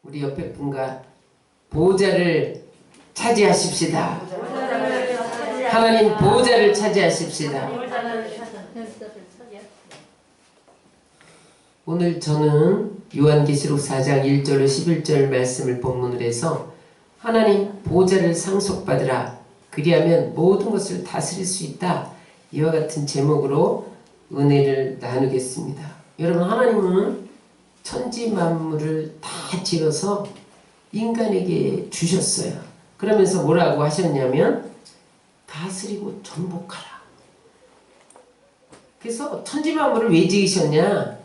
우리 옆에 분과 보좌를 차지하십시다. 하나님 보좌를 차지하십시다. 오늘 저는 요한계시록 4장 1절로 11절 말씀을 본문으로 해서 하나님 보좌를 상속받으라. 그리하면 모든 것을 다스릴 수 있다. 이와 같은 제목으로 은혜를 나누겠습니다. 여러분, 하나님은 천지 만물을 다 지어서 인간에게 주셨어요. 그러면서 뭐라고 하셨냐면 다스리고 정복하라. 그래서 천지 만물을 왜 지으셨냐?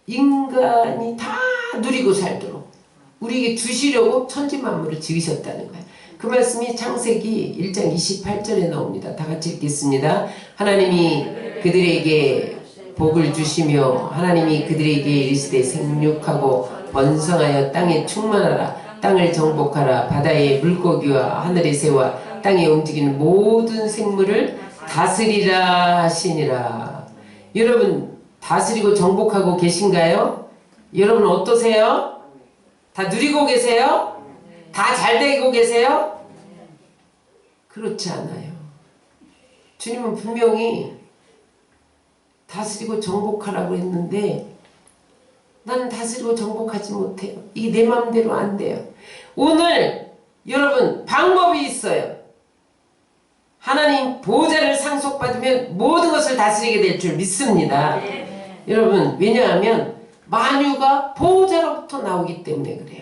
인간이 다 누리고 살도록 우리에게 주시려고 천지 만물을 지으셨다는 거예요. 그 말씀이 창세기 1장 28절에 나옵니다. 다 같이 읽겠습니다. 하나님이 그들에게 복을 주시며 하나님이 그들에게 이르시되 생육하고 번성하여 땅에 충만하라. 땅을 정복하라. 바다의 물고기와 하늘의 새와 땅에 움직이는 모든 생물을 다스리라 하시니라. 여러분, 다스리고 정복하고 계신가요? 여러분 어떠세요? 다 누리고 계세요? 다 잘되고 계세요? 그렇지 않아요. 주님은 분명히 다스리고 정복하라고 했는데 나는 다스리고 정복하지 못해요. 이게 내 마음대로 안 돼요. 오늘 여러분 방법이 있어요. 하나님 보좌를 상속받으면 모든 것을 다스리게 될 줄 믿습니다. 여러분, 왜냐하면 만유가 보좌로부터 나오기 때문에 그래요.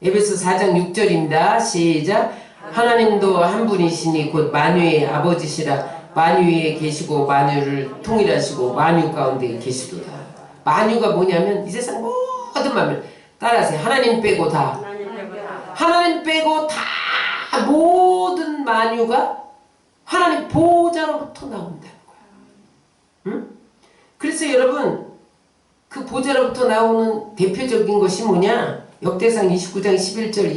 에베소 4장 6절입니다. 시작. 하나님도 한 분이시니 곧 만유의 아버지시라. 만유 위에 계시고 만유를 통일하시고 만유 가운데 계시도다. 만유가 뭐냐면 이 세상 모든 만물 따라하세요. 하나님 빼고 다. 하나님 빼고 다 모든 만유가 하나님 보좌로부터 나온다는 거야. 응? 그래서 여러분 그 보좌로부터 나오는 대표적인 것이 뭐냐? 역대상 29장 11절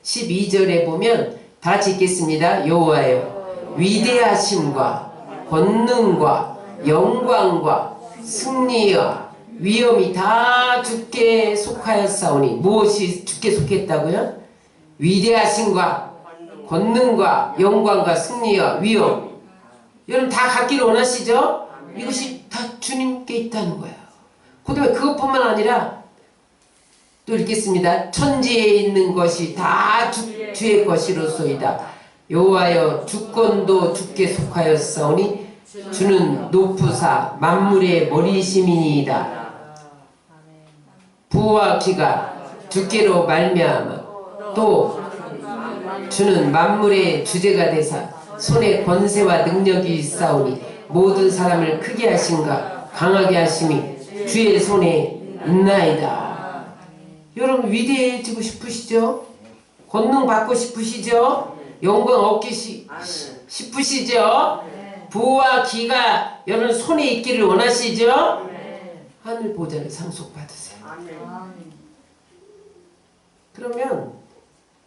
12절에 보면 다 같이 읽겠습니다. 여호와여 위대하심과 권능과 영광과 승리와 위엄이 다 주께 속하였사오니. 무엇이 주께 속했다고요? 위대하심과 권능과 영광과 승리와 위엄. 여러분 다 갖기를 원하시죠? 이것이 다 주님께 있다는 거예요. 그 다음에 그것뿐만 아니라 또 읽겠습니다. 천지에 있는 것이 다 주의 것이로소이다. 여호와여 주권도 주께 속하였사오니 주는 높으사 만물의 머리심이니이다. 부와 기가 주께로 말미암아 또 주는 만물의 주제가 되사 손에 권세와 능력이 있사오니 모든 사람을 크게 하신가 강하게 하심이 주의 손에 있나이다. 여러분 위대해지고 싶으시죠? 권능 받고 싶으시죠? 영광 얻기 싶으시죠? 부와 기가 여러분 손에 있기를 원하시죠? 하늘 보좌를 상속받으세요. 그러면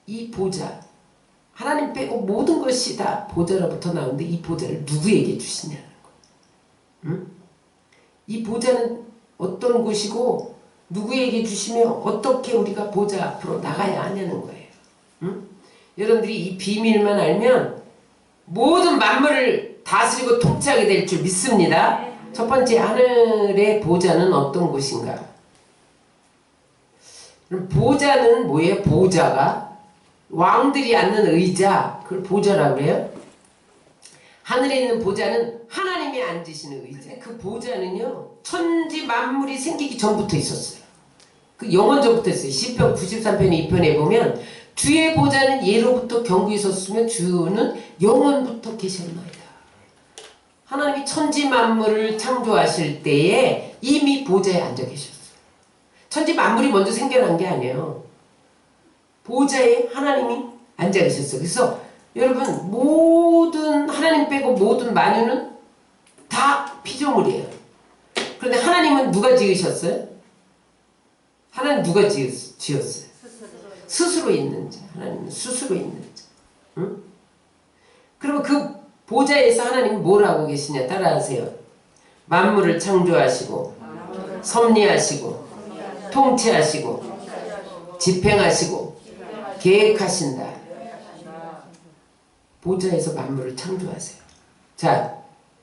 이 보좌, 하나님 빼고 모든 것이 다 보좌로부터 나오는데 이 보좌를 누구에게 주시냐는 거예요. 응? 이 보좌는 어떤 곳이고 누구에게 주시며 어떻게 우리가 보좌 앞으로 나가야 하냐는 거예요. 응? 여러분들이 이 비밀만 알면 모든 만물을 다스리고 통치하게 될 줄 믿습니다. 첫 번째, 하늘의 보좌는 어떤 곳인가? 보좌는 뭐예요? 보좌가 왕들이 앉는 의자, 그걸 보좌라고 해요. 하늘에 있는 보좌는 하나님이 앉으시는 의자. 그 보좌는요 천지 만물이 생기기 전부터 있었어요. 그 영원 전부터 있어요. 시편 93편 2편에 보면 주의 보좌는 예로부터 경고 있었으며 주는 영원부터 계셨나이다. 하나님이 천지 만물을 창조하실 때에 이미 보좌에 앉아 계셨어요. 천지 만물이 먼저 생겨난 게 아니에요. 보좌에 하나님이 앉아 계셨어요. 그래서 여러분 모든 하나님 빼고 모든 만유는 다 피조물이에요. 그런데 하나님은 누가 지으셨어요? 하나님 누가 지었어요? 스스로 있는 자. 하나님은 스스로 있는 자. 응? 그러면 그 보좌에서 하나님은 뭘 하고 계시냐? 따라하세요. 만물을 창조하시고 섭리하시고 통치하시고 집행하시고 계획하신다. 보좌에서 만물을 창조하세요. 자,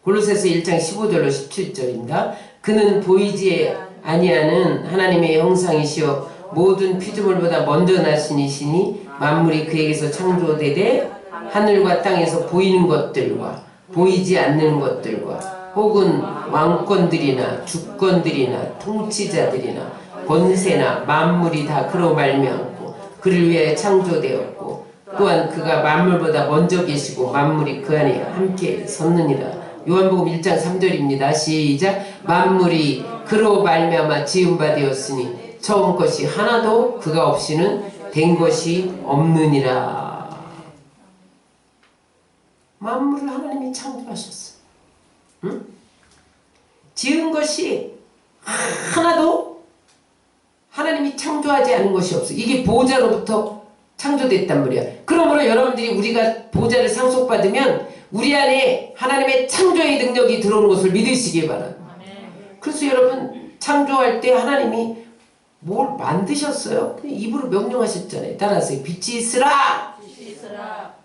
골로새서 1장 15절로 17절입니다. 그는 보이지 아니하는 하나님의 형상이시요 모든 피조물보다 먼저 나신 이시니 만물이 그에게서 창조되되 하늘과 땅에서 보이는 것들과 보이지 않는 것들과 혹은 왕권들이나 주권들이나 통치자들이나 권세나 만물이 다 그로 말미암고 그를 위하여 창조되었고 또한 그가 만물보다 먼저 계시고 만물이 그 안에 함께 섰느니라. 요한복음 1장 3절입니다. 시작. 만물이 그로 말미암아 지은 바 되었으니 처음 것이 하나도 그가 없이는 된 것이 없느니라. 만물을 하나님이 창조하셨어. 응? 지은 것이 하나도 하나님이 창조하지 않은 것이 없어. 이게 보좌로부터 창조됐단 말이야. 그러므로 여러분들이 우리가 보좌를 상속받으면 우리 안에 하나님의 창조의 능력이 들어오는 것을 믿으시기 바랍니다. 그래서 여러분 창조할 때 하나님이 뭘 만드셨어요? 그냥 입으로 명령하셨잖아요. 따라서 빛이 있으라.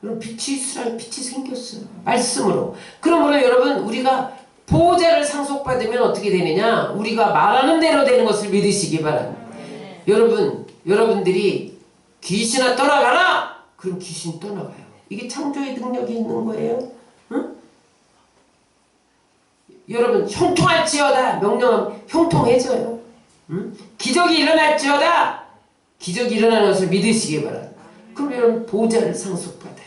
그럼 빛이 있으라. 빛이 생겼어요. 말씀으로. 그러므로 여러분 우리가 보호자를 상속받으면 어떻게 되느냐? 우리가 말하는 대로 되는 것을 믿으시기 바랍니다. 여러분들이 귀신아 떠나가라! 그럼 귀신 떠나가요. 이게 창조의 능력이 있는 거예요. 응? 여러분 형통할지어다 명령하면 형통해져요. 응? 기적이 일어날지어다 기적이 일어나는 것을 믿으시기 바랍니다. 그럼 여러분 보좌를 상속받아야 돼요.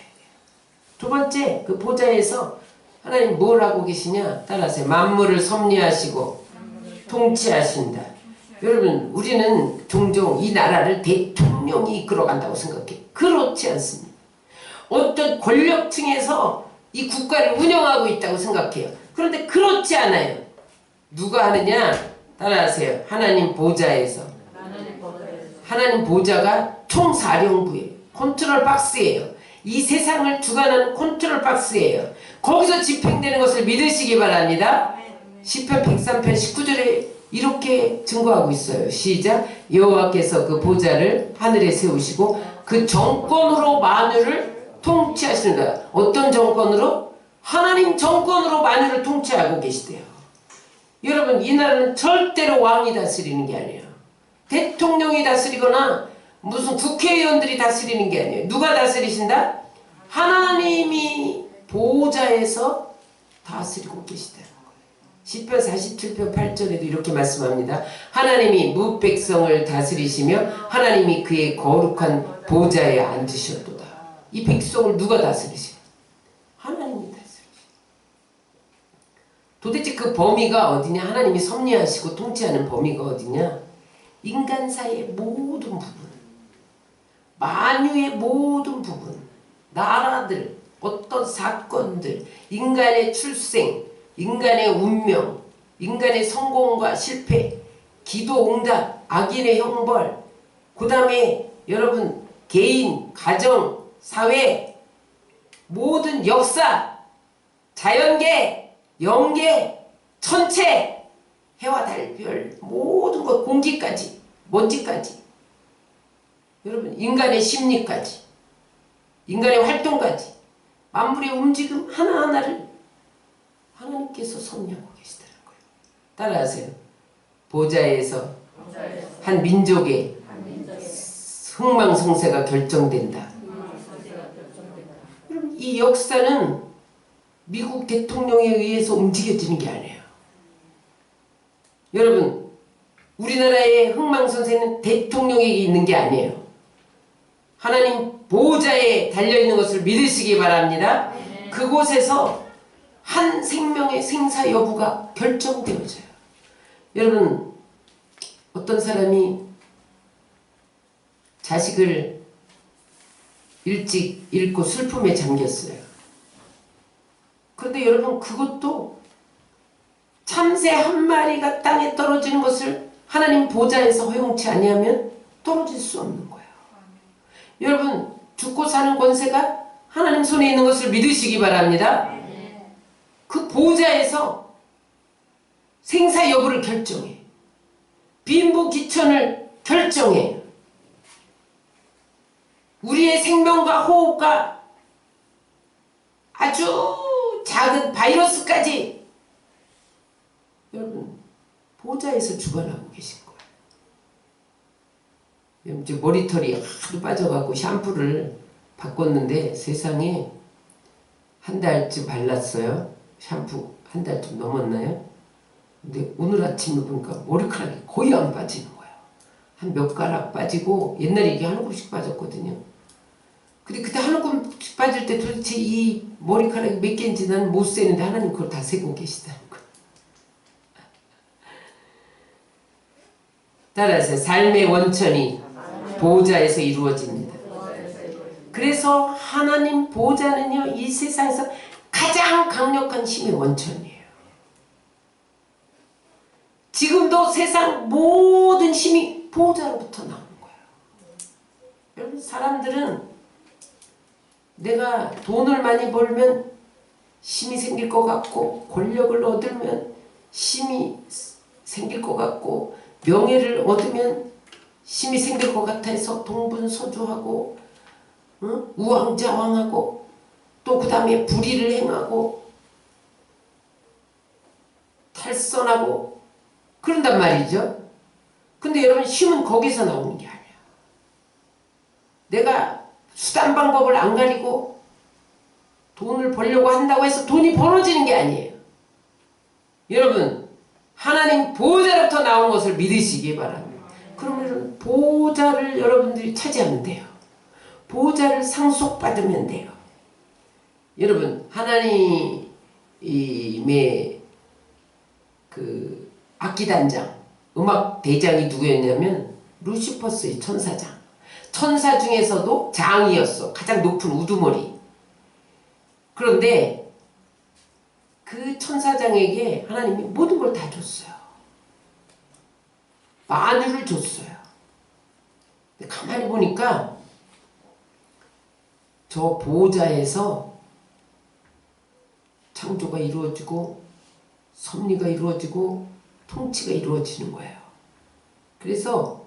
두 번째 그 보좌에서 하나님 뭘 하고 계시냐? 따라서 만물을 섭리하시고 통치하신다. 여러분 우리는 종종 이 나라를 대통령이 이끌어간다고 생각해요. 그렇지 않습니다. 어떤 권력층에서 이 국가를 운영하고 있다고 생각해요. 그런데 그렇지 않아요. 누가 하느냐? 따라하세요. 하나님 보좌에서. 하나님 보좌가 총사령부예요. 컨트롤 박스예요. 이 세상을 주관하는 컨트롤 박스예요. 거기서 집행되는 것을 믿으시기 바랍니다. 시편 103편 19절에 이렇게 증거하고 있어요. 시작. 여호와께서 그 보좌를 하늘에 세우시고 그 정권으로 만유를 통치하시는다. 어떤 정권으로? 하나님 정권으로 만유를 통치하고 계시대요. 여러분 이 나라는 절대로 왕이 다스리는 게 아니에요. 대통령이 다스리거나 무슨 국회의원들이 다스리는 게 아니에요. 누가 다스리신다? 하나님이 보좌에서 다스리고 계시다는 거예요. 시편 47편 8절에도 이렇게 말씀합니다. 하나님이 무백성을 다스리시며 하나님이 그의 거룩한 보좌에 앉으셨도다. 이 백성을 누가 다스리시냐? 하나님이 다스리시죠. 도대체 그 범위가 어디냐? 하나님이 섭리하시고 통치하는 범위가 어디냐? 인간사의 모든 부분, 만유의 모든 부분, 나라들, 어떤 사건들, 인간의 출생, 인간의 운명, 인간의 성공과 실패, 기도 응답, 악인의 형벌, 그 다음에 여러분 개인, 가정, 사회, 모든 역사, 자연계, 영계, 천체, 해와 달, 별, 모든 것, 공기까지, 먼지까지, 여러분 인간의 심리까지, 인간의 활동까지, 만물의 움직임 하나하나를 하나님께서 섭리하고 계시더라는 거예요. 따라하세요. 보좌에서 한 민족의 흥망성쇠가 결정된다. 그럼 이 역사는 미국 대통령에 의해서 움직여지는 게 아니에요. 여러분 우리나라의 흥망성쇠는 대통령에게 있는 게 아니에요. 하나님 보좌에 달려있는 것을 믿으시기 바랍니다. 그곳에서 한 생명의 생사 여부가 결정되어져요. 여러분 어떤 사람이 자식을 일찍 잃고 슬픔에 잠겼어요. 그런데 여러분 그것도 참새 한 마리가 땅에 떨어지는 것을 하나님 보좌에서 허용치 아니하면 떨어질 수 없는 거예요. 여러분 죽고 사는 권세가 하나님 손에 있는 것을 믿으시기 바랍니다. 그 보좌에서 생사 여부를 결정해. 빈부귀천을 결정해요. 우리의 생명과 호흡과 아주 작은 바이러스까지 여러분 보좌에서 주관하고 계신 거예요. 이제 머리털이 하도 빠져가고 샴푸를 바꿨는데 세상에 한 달쯤 발랐어요. 샴푸 한 달쯤 넘었나요? 근데 오늘 아침에 보니까 머리카락이 거의 안 빠지는 거예요. 한 몇 가락 빠지고 옛날에 이게 한 움큼씩 빠졌거든요. 근데 그때 한 움큼씩 빠질 때 도대체 이 머리카락이 몇 개인지 나는 못 세는데 하나님 그걸 다 세고 계시다는 거예요. 따라서 삶의 원천이 보호자에서 이루어집니다. 그래서 하나님 보호자는요 이 세상에서 가장 강력한 힘의 원천이에요. 지금도 세상 모든 힘이 보호자로부터 나오는 거예요. 여러분 사람들은 내가 돈을 많이 벌면 힘이 생길 것 같고 권력을 얻으면 힘이 생길 것 같고 명예를 얻으면 힘이 생길 것 같아서 동분서주하고 우왕좌왕하고 또 그 다음에 불의를 행하고 탈선하고 그런단 말이죠. 근데 여러분 힘은 거기서 나오는 게 아니야. 내가 수단 방법을 안 가리고 돈을 벌려고 한다고 해서 돈이 벌어지는 게 아니에요. 여러분 하나님 보호자로부터 나온 것을 믿으시기 바랍니다. 그러면 보호자를 여러분들이 차지하면 돼요. 보호자를 상속받으면 돼요. 여러분 하나님의 그 악기단장 음악 대장이 누구였냐면 루시퍼스의 천사장. 천사 중에서도 장이었어. 가장 높은 우두머리. 그런데 그 천사장에게 하나님이 모든 걸 다 줬어요. 만유를 줬어요. 근데 가만히 보니까 저 보호자에서 창조가 이루어지고 섭리가 이루어지고 통치가 이루어지는 거예요. 그래서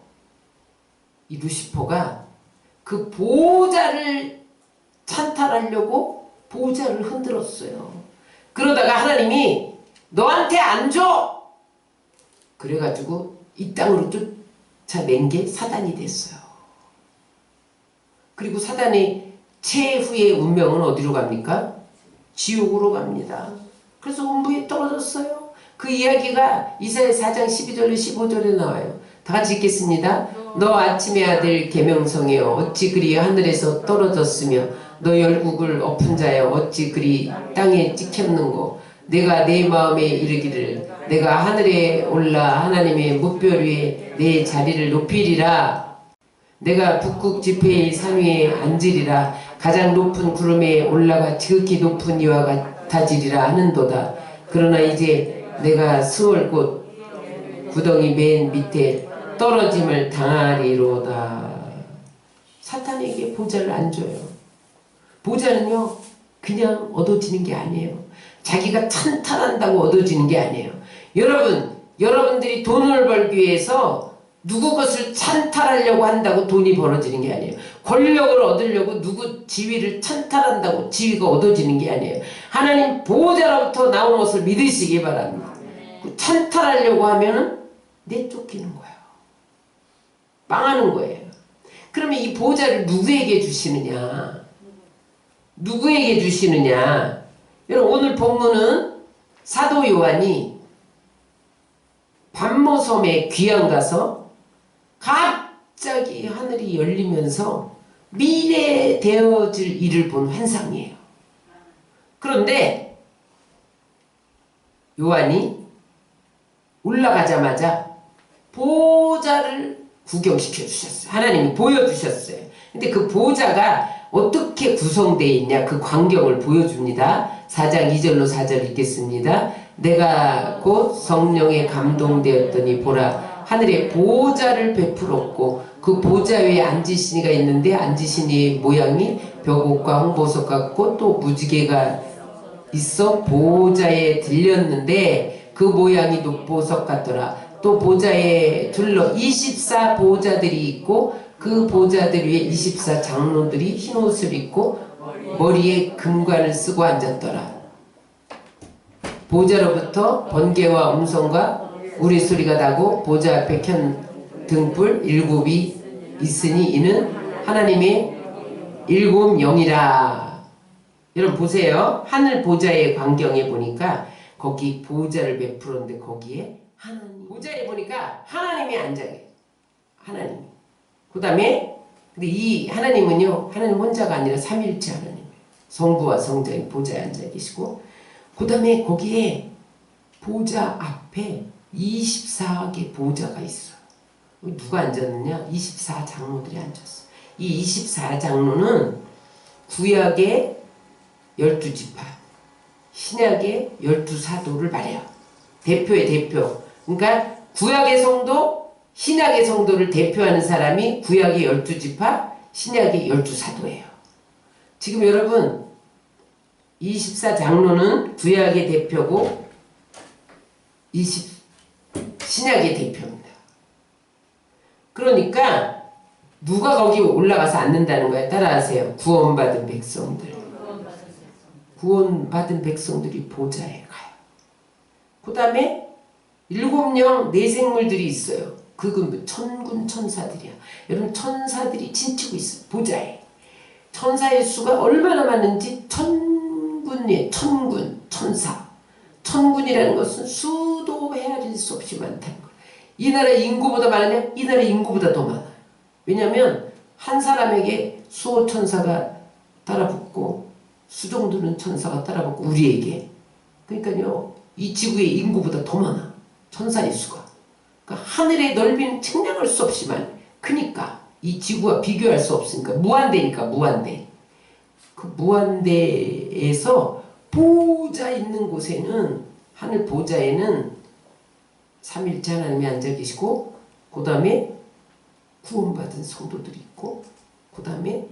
이 루시퍼가 그 보호자를 찬탈하려고 보호자를 흔들었어요. 그러다가 하나님이 너한테 안 줘! 그래가지고 이 땅으로 쫓아낸 게 사단이 됐어요. 그리고 사단의 최후의 운명은 어디로 갑니까? 지옥으로 갑니다. 그래서 음부에 떨어졌어요. 그 이야기가 이사야 4장 12절에 15절에 나와요. 다 같이 읽겠습니다. 너 아침의 아들 계명성이여 어찌 그리 하늘에서 떨어졌으며 너 열국을 엎은 자여 어찌 그리 땅에 찍혔는고 내가 내 마음에 이르기를 내가 하늘에 올라 하나님의 뭇별 위에 내 자리를 높이리라. 내가 북극 지폐의 산 위에 앉으리라. 가장 높은 구름에 올라가 지극히 높은 이와 같아지리라 하는도다. 그러나 이제 내가 수월곳 구덩이 맨 밑에 떨어짐을 당하리로다. 사탄에게 보좌를 안 줘요. 보좌는요 그냥 얻어지는 게 아니에요. 자기가 찬탈한다고 얻어지는 게 아니에요. 여러분들이 돈을 벌기 위해서 누구 것을 찬탈하려고 한다고 돈이 벌어지는 게 아니에요. 권력을 얻으려고 누구 지위를 찬탈한다고 지위가 얻어지는 게 아니에요. 하나님 보호자로부터 나온 것을 믿으시기 바랍니다. 찬탈하려고 하면은 내쫓기는 거예요. 망하는 거예요. 그러면 이 보호자를 누구에게 주시느냐? 누구에게 주시느냐? 여러분 오늘 본문은 사도 요한이 밤모섬에 귀양 가서 갑자기 하늘이 열리면서 미래에 되어질 일을 본 환상이에요. 그런데 요한이 올라가자마자 보호자를 구경시켜 주셨어요. 하나님이 보여주셨어요. 근데 그 보호자가 어떻게 구성되어 있냐 그 광경을 보여줍니다. 4장 2절로 4절 읽겠습니다. 내가 곧 성령에 감동되었더니 보라 하늘에 보호자를 베풀었고 그 보호자 위에 앉으신 이가 있는데 앉으신 이의 모양이 벽옥과 홍보석 같고 또 무지개가 있어 보호자에 들렸는데 그 모양이 녹보석 같더라. 또 보좌에 둘러 24 보좌들이 있고 그 보좌들 위에 24 장로들이 흰옷을 입고 머리에 금관을 쓰고 앉았더라. 보좌로부터 번개와 음성과 우리소리가 나고 보좌 앞에 켠 등불 7이 있으니 이는 하나님의 7 영이라. 여러분 보세요. 하늘 보좌의 광경에 보니까 거기 보좌를 베풀었는데 거기에 하나님 보좌에 보니까 하나님이 앉아 계세요. 하나님. 그 다음에 근데 이 하나님은요, 하나님 혼자가 아니라 삼일체 하나님, 성부와 성자인 보좌에 앉아 계시고, 그 다음에 거기에 보좌 앞에 24개 보좌가 있어요. 누가 앉았느냐? 24 장로들이 앉았어. 이 24 장로는 구약의 12지파, 신약의 12사도를 말해요. 대표의 대표. 그러니까 구약의 성도, 신약의 성도를 대표하는 사람이 구약의 12지파, 신약의 12사도예요. 지금 여러분 24 장로는 구약의 대표고 신약의 대표입니다. 그러니까 누가 거기 올라가서 앉는다는 거예요? 따라하세요. 구원받은 백성들. 구원받은 백성들이 보좌에 가요. 그 다음에 7영 내생물들이 있어요. 그건 천군 천사들이야. 여러분 천사들이 진치고 있어요. 보좌에. 천사의 수가 얼마나 많은지 천군이에요. 천군, 천사. 천군이라는 것은 수도 헤아릴 수 없이 많다는 거예요. 이 나라 인구보다 많으냐? 이 나라 인구보다 더 많아요. 왜냐하면 한 사람에게 수호 천사가 따라붙고 수정두는 천사가 따라붙고 우리에게. 그러니까요. 이 지구의 인구보다 더 많아. 천사의 수가. 그러니까 하늘의 넓이는 측량할 수 없이 많아. 그러니까 이 지구와 비교할 수 없으니까 무한대니까 무한대. 그 무한대에서 보좌 있는 곳에는 하늘 보좌에는 삼일체 하나님이 앉아 계시고 그 다음에 구원받은 성도들이 있고 그 다음에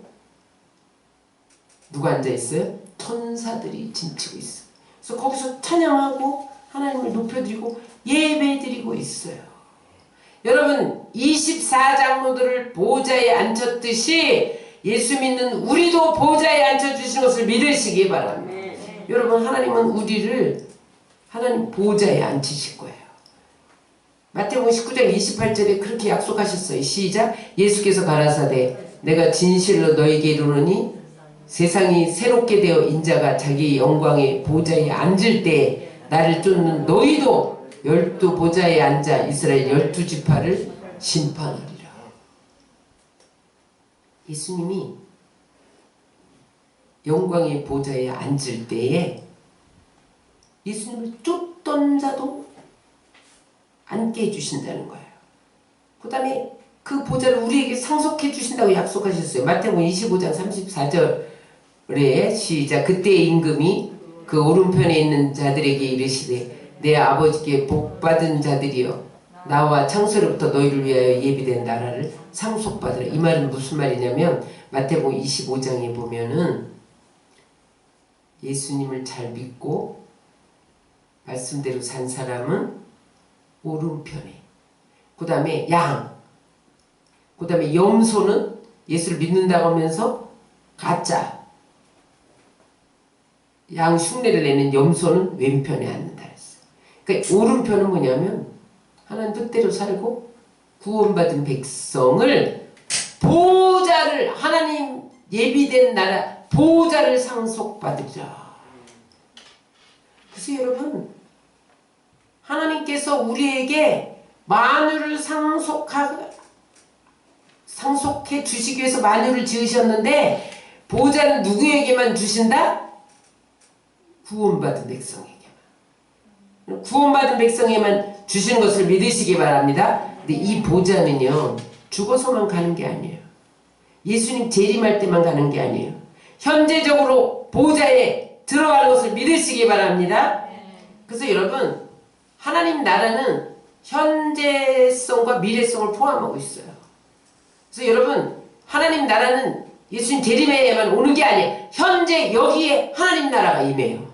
누가 앉아 있어요? 천사들이 진치고 있어요. 그래서 거기서 찬양하고 하나님을 높여드리고 예배드리고 있어요. 여러분 24장로들을 보좌에 앉혔듯이 예수 믿는 우리도 보좌에 앉혀주신 것을 믿으시기 바랍니다. 여러분 하나님은 우리를 하나님 보좌에 앉히실 거예요. 마태복음 19장 28절에 그렇게 약속하셨어요. 시작. 예수께서 가라사대 내가 진실로 너에게 이르노니 세상이 새롭게 되어 인자가 자기 영광의 보좌에 앉을 때 나를 쫓는 너희도 12 보좌에 앉아 이스라엘 12지파를 심판하리라. 예수님이 영광의 보좌에 앉을 때에 예수님을 쫓던 자도 앉게 해주신다는 거예요. 그 다음에 그 보좌를 우리에게 상속해 주신다고 약속하셨어요. 마태복음 25장 34절에 시작. 그때의 임금이 그 오른편에 있는 자들에게 이르시되 내 아버지께 복받은 자들이여 나와 창세로부터 너희를 위하여 예비된 나라를 상속받으라. 이 말은 무슨 말이냐면 마태복음 25장에 보면은 예수님을 잘 믿고 말씀대로 산 사람은 오른편에, 그 다음에 양, 그 다음에 염소는 예수를 믿는다고 하면서 가짜 양 흉내를 내는 염소는 왼편에 앉는다 그랬어요. 그러니까 오른편은 뭐냐면 하나님 뜻대로 살고 구원받은 백성을 보좌를 하나님 예비된 나라 보좌를 상속받으리라. 그래서 여러분 하나님께서 우리에게 만유를 상속해 주시기 위해서 만유를 지으셨는데 보좌는 누구에게만 주신다? 구원받은 백성에게만. 구원받은 백성에게만 주시는 것을 믿으시기 바랍니다. 근데 이 보좌는요 죽어서만 가는 게 아니에요. 예수님 재림할 때만 가는 게 아니에요. 현재적으로 보좌에 들어가는 것을 믿으시기 바랍니다. 그래서 여러분 하나님 나라는 현재성과 미래성을 포함하고 있어요. 그래서 여러분 하나님 나라는 예수님 재림에만 오는 게 아니에요. 현재 여기에 하나님 나라가 임해요.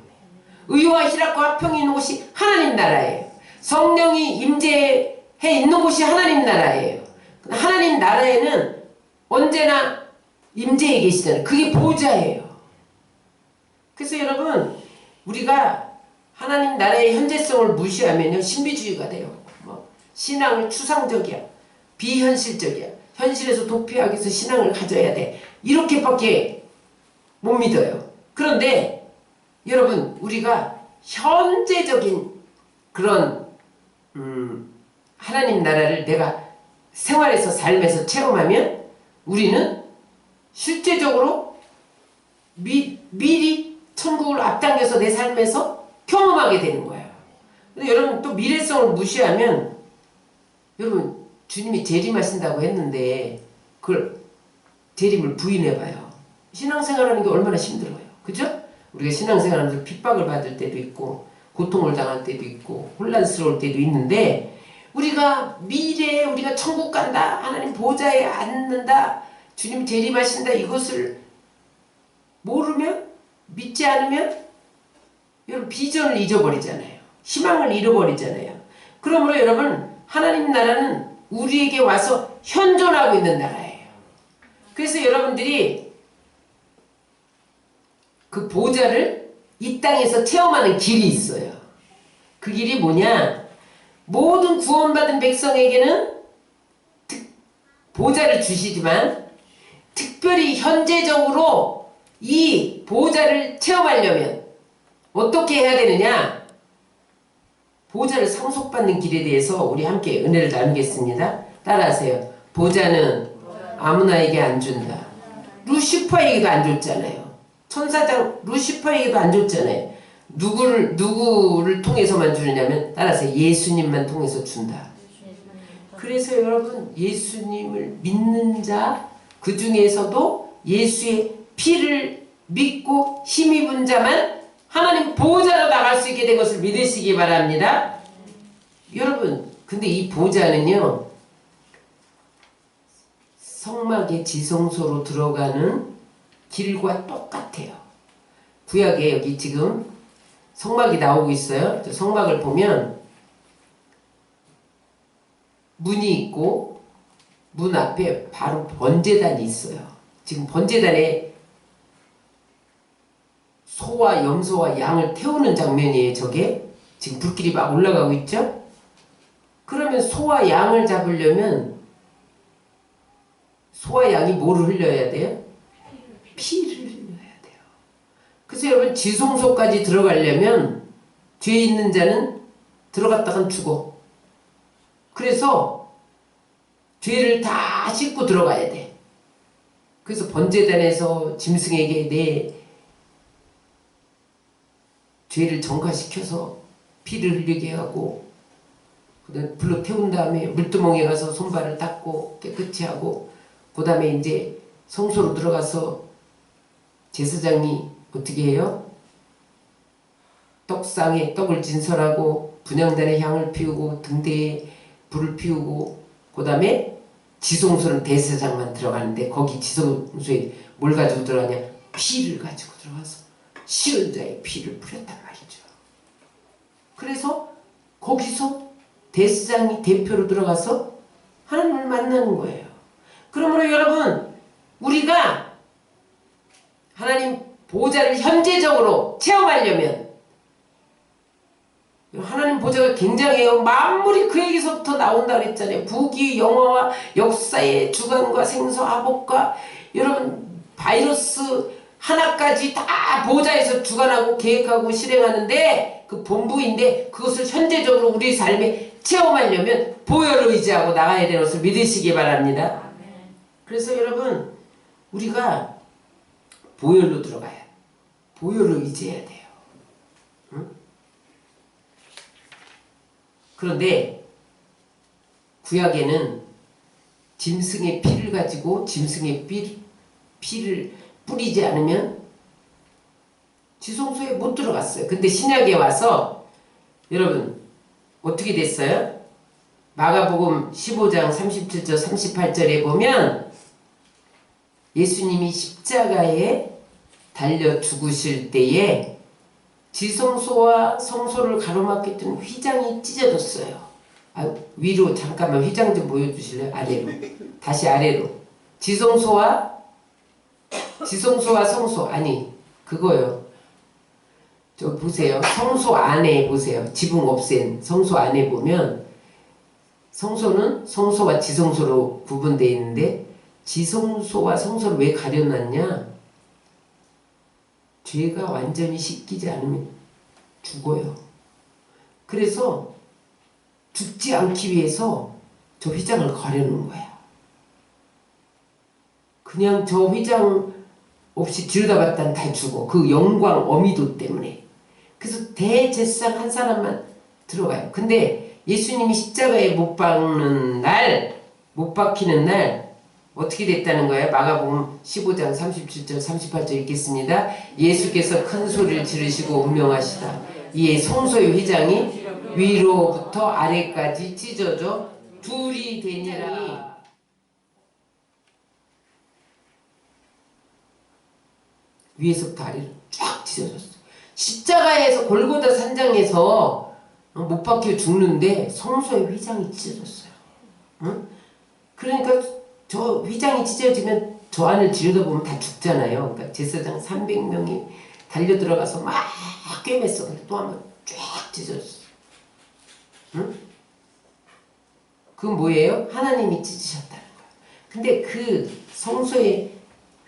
의와 희락과 화평이 있는 곳이 하나님 나라예요. 성령이 임재해 해 있는 곳이 하나님 나라예요. 하나님 나라에는 언제나 임재해 계시잖아요. 그게 보좌예요. 그래서 여러분 우리가 하나님 나라의 현재성을 무시하면요 신비주의가 돼요. 신앙을 추상적이야. 비현실적이야. 현실에서 도피하기 위해서 신앙을 가져야 돼. 이렇게밖에 못 믿어요. 그런데 여러분 우리가 현재적인 그런 하나님 나라를 내가 생활에서 삶에서 체험하면 우리는 실제적으로 미리 천국을 앞당겨서 내 삶에서 경험하게 되는 거예요. 근데 여러분 또 미래성을 무시하면 여러분 주님이 재림하신다고 했는데 그걸 재림을 부인해봐요. 신앙생활하는 게 얼마나 힘들어요. 그죠? 우리가 신앙생활하면서 핍박을 받을 때도 있고 고통을 당할 때도 있고 혼란스러울 때도 있는데 우리가 미래에 우리가 천국 간다, 하나님 보좌에 앉는다, 주님 재림하신다 이것을 모르면 믿지 않으면 여러분 비전을 잊어버리잖아요. 희망을 잃어버리잖아요. 그러므로 여러분 하나님 나라는 우리에게 와서 현존하고 있는 나라예요. 그래서 여러분들이 그 보좌를 이 땅에서 체험하는 길이 있어요. 그 길이 뭐냐? 모든 구원받은 백성에게는 보좌를 주시지만 특별히 현재적으로 이 보좌를 체험하려면 어떻게 해야 되느냐? 보좌를 상속받는 길에 대해서 우리 함께 은혜를 나누겠습니다. 따라하세요. 보좌는 아무나에게 안 준다. 루시퍼에게도 안 줬잖아요. 천사장 루시퍼에게도 안 줬잖아요. 누구를 통해서만 주느냐면 따라서 예수님만 통해서 준다. 그래서 여러분 예수님을 믿는 자 그 중에서도 예수의 피를 믿고 힘입은 자만 하나님 보좌로 나갈 수 있게 된 것을 믿으시기 바랍니다. 여러분 근데 이 보좌는요 성막의 지성소로 들어가는 길과 똑같아요. 구약에 여기 지금 성막이 나오고 있어요. 성막을 보면 문이 있고 문 앞에 바로 번제단이 있어요. 지금 번제단에 소와 염소와 양을 태우는 장면이에요. 저게 지금 불길이 막 올라가고 있죠. 그러면 소와 양을 잡으려면 소와 양이 뭐를 흘려야 돼요? 피를 흘려야 돼요. 그래서 여러분 지성소까지 들어가려면 죄 있는 자는 들어갔다간 죽어. 그래서 죄를 다 씻고 들어가야 돼. 그래서 번제단에서 짐승에게 내 죄를 정화시켜서 피를 흘리게 하고 그다음에 불로 태운 다음에 물두멍에 가서 손발을 닦고 깨끗이 하고 그 다음에 이제 성소로 들어가서 제사장이 어떻게 해요? 떡상에 떡을 진설하고 분향단에 향을 피우고 등대에 불을 피우고 그 다음에 지성소는 대제사장만 들어가는데 거기 지성소에 뭘 가지고 들어가냐? 피를 가지고 들어가서 시은 자의 피를 뿌렸단 말이죠. 그래서 거기서 대제사장이 대표로 들어가서 하나님을 만나는 거예요. 그러므로 여러분 우리가 하나님 보좌를 현재적으로 체험하려면 하나님 보좌가 굉장해요. 만물이 그에게서부터 나온다 그랬잖아요. 부귀 영화와 역사의 주관과 생서 화복과 여러분 바이러스 하나까지 다 보좌에서 주관하고 계획하고 실행하는데 그 본부인데 그것을 현재적으로 우리 삶에 체험하려면 보혈을 의지하고 나가야 되는 것을 믿으시기 바랍니다. 그래서 여러분 우리가 보혈로 들어가야 돼. 보혈을 의지해야 돼요. 응? 그런데 구약에는 짐승의 피를 가지고 짐승의 피를 뿌리지 않으면 지성소에 못 들어갔어요. 근데 신약에 와서 여러분 어떻게 됐어요? 마가복음 15장 37절 38절에 보면 예수님이 십자가에 달려 죽으실 때에 지성소와 성소를 가로막혔던 휘장이 찢어졌어요. 위로 잠깐만 휘장 좀 보여주실래요? 아래로. 다시 아래로. 지성소와 성소. 아니 그거요. 저 보세요. 성소 안에 보세요. 지붕 없앤 성소 안에 보면 성소는 성소와 지성소로 구분되어 있는데 지성소와 성소를 왜 가려놨냐? 죄가 완전히 씻기지 않으면 죽어요. 그래서 죽지 않기 위해서 저 휘장을 가려놓은 거야. 그냥 저 휘장 없이 들여다봤다는 다 죽어. 그 영광 어미도 때문에. 그래서 대제사장 한 사람만 들어가요. 근데 예수님이 십자가에 못 박는 날, 못 박히는 날 어떻게 됐다는 거예요? 마가복음 15장 37절 38절 읽겠습니다. 예수께서 큰 소리를 지르시고 운명하시다. 이에 성소의 휘장이 위로부터 아래까지 찢어져 둘이 되니라. 위에서부터 아래로 쫙 찢어졌어. 십자가에서 골고다 산장에서 못 박혀 죽는데 성소의 휘장이 찢어졌어요. 응? 그러니까 저 휘장이 찢어지면 저 안을 들여다보면 다 죽잖아요. 그러니까 제사장 300명이 달려들어가서 막 꿰맸어. 근데 또 한번 쫙 찢어졌어. 응? 그건 뭐예요? 하나님이 찢으셨다는 거예요. 근데 그 성소의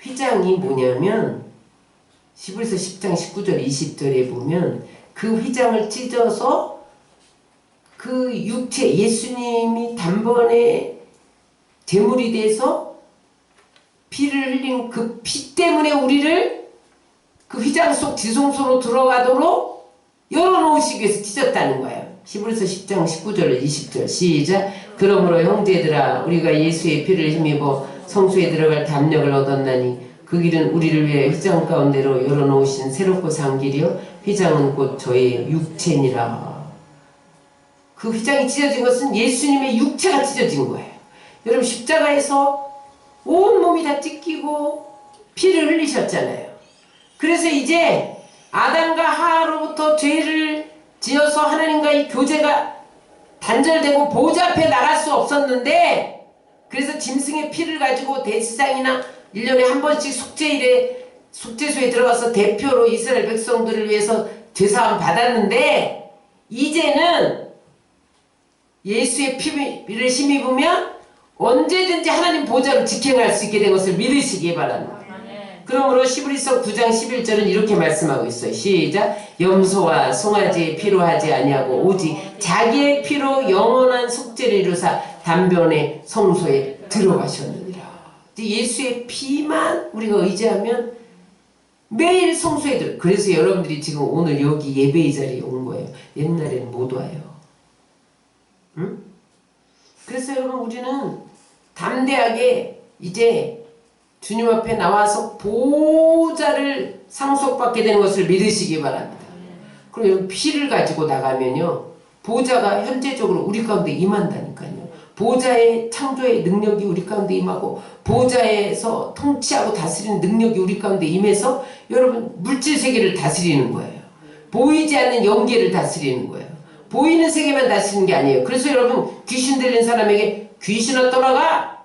휘장이 뭐냐면 히브리서 10장 19절 20절에 보면 그 휘장을 찢어서 그 육체 예수님이 단번에 제물이 돼서 피를 흘린 그 피 때문에 우리를 그 휘장 속 지성소로 들어가도록 열어놓으시기 위해서 찢었다는 거예요. 히브리서 10장 19절 20절 시작. 그러므로 형제들아 우리가 예수의 피를 힘입어 성소에 들어갈 담력을 얻었나니 그 길은 우리를 위해 휘장 가운데로 열어놓으신 새롭고 산 길이요 휘장은 곧 저의 육체니라. 그 휘장이 찢어진 것은 예수님의 육체가 찢어진 거예요. 여러분 십자가에서 온몸이 다 찢기고 피를 흘리셨잖아요. 그래서 이제 아담과 하와로부터 죄를 지어서 하나님과의 교제가 단절되고 보좌 앞에 나갈 수 없었는데 그래서 짐승의 피를 가지고 대제사장이나 1년에 한 번씩 속죄소에 들어가서 대표로 이스라엘 백성들을 위해서 죄사함 받았는데 이제는 예수의 피를 힘입으면 언제든지 하나님 보좌를 직행할 수 있게 된 것을 믿으시기 바랍니다. 그러므로 히브리서 9장 11절은 이렇게 말씀하고 있어요. 시작. 염소와 송아지의 피로 하지 아니하고 오직 자기의 피로 영원한 속죄를 이루사 단변의 성소에 들어가셨느니라. 예수의 피만 우리가 의지하면 매일 성소에 들어. 그래서 여러분들이 지금 오늘 여기 예배의 자리에 온 거예요. 옛날에는 못 와요. 응? 그래서 여러분 우리는 담대하게 이제 주님 앞에 나와서 보좌를 상속받게 되는 것을 믿으시기 바랍니다. 그럼 피를 가지고 나가면요 보좌가 현재적으로 우리 가운데 임한다니까요. 보좌의 창조의 능력이 우리 가운데 임하고 보좌에서 통치하고 다스리는 능력이 우리 가운데 임해서 여러분 물질 세계를 다스리는 거예요. 보이지 않는 영계를 다스리는 거예요. 보이는 세계만 다스리는 게 아니에요. 그래서 여러분 귀신 들린 사람에게 귀신아 떠나가,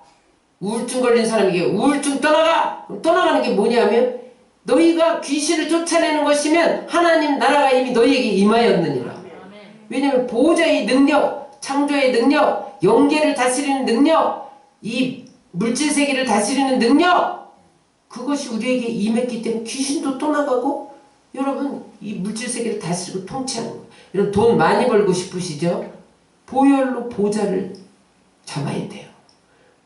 우울증 걸린 사람에게 우울증 떠나가. 떠나가는 게 뭐냐면 너희가 귀신을 쫓아내는 것이면 하나님 나라가 이미 너희에게 임하였느니라. 왜냐하면 보호자의 능력, 창조의 능력, 영계를 다스리는 능력, 이 물질세계를 다스리는 능력, 그것이 우리에게 임했기 때문에 귀신도 떠나가고 여러분 이 물질세계를 다스리고 통치하는 거예요. 여러분 돈 많이 벌고 싶으시죠? 보혈로 보좌를 잡아야 돼요.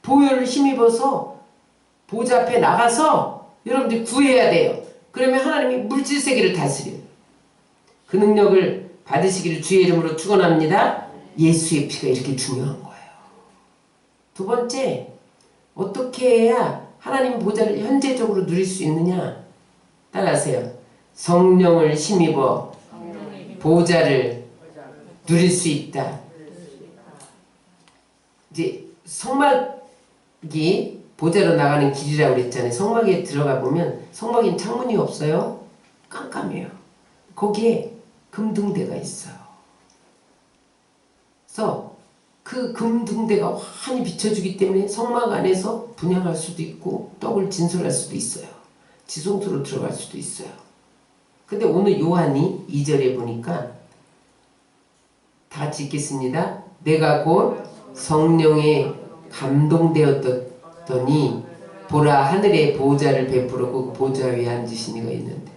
보혈을 힘입어서 보좌 앞에 나가서 여러분들이 구해야 돼요. 그러면 하나님이 물질세계를 다스려요. 그 능력을 받으시기를 주의 이름으로 축원합니다. 예수의 피가 이렇게 중요한 거예요. 두 번째, 어떻게 해야 하나님 보좌를 현재적으로 누릴 수 있느냐? 따라하세요. 성령을 힘입어 보좌를 누릴 수 있다. 이제 성막이 보좌로 나가는 길이라고 그랬잖아요. 성막에 들어가 보면 성막엔 창문이 없어요. 깜깜해요. 거기에 금등대가 있어요. 그래서 그 금등대가 환히 비춰주기 때문에 성막 안에서 분향할 수도 있고 떡을 진솔할 수도 있어요. 지성소로 들어갈 수도 있어요. 근데 오늘 요한이 2절에 보니까 다 같이 읽겠습니다. 내가 곧 성령에 감동되었더니 보라 하늘의 보호자를 베풀었고 그 보호자 위에 앉으신 이가 있는데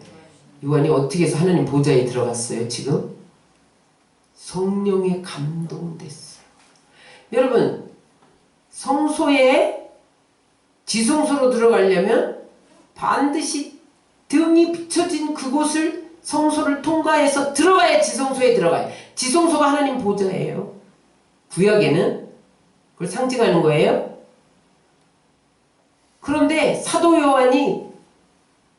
요한이 어떻게 해서 하나님 보호자에 들어갔어요? 지금 성령에 감동됐어요. 여러분 성소에 지성소로 들어가려면 반드시 등이 비춰진 그곳을 성소를 통과해서 들어가야 지성소에 들어가요. 지성소가 하나님 보호자예요. 구약에는 그걸 상징하는 거예요. 그런데 사도 요한이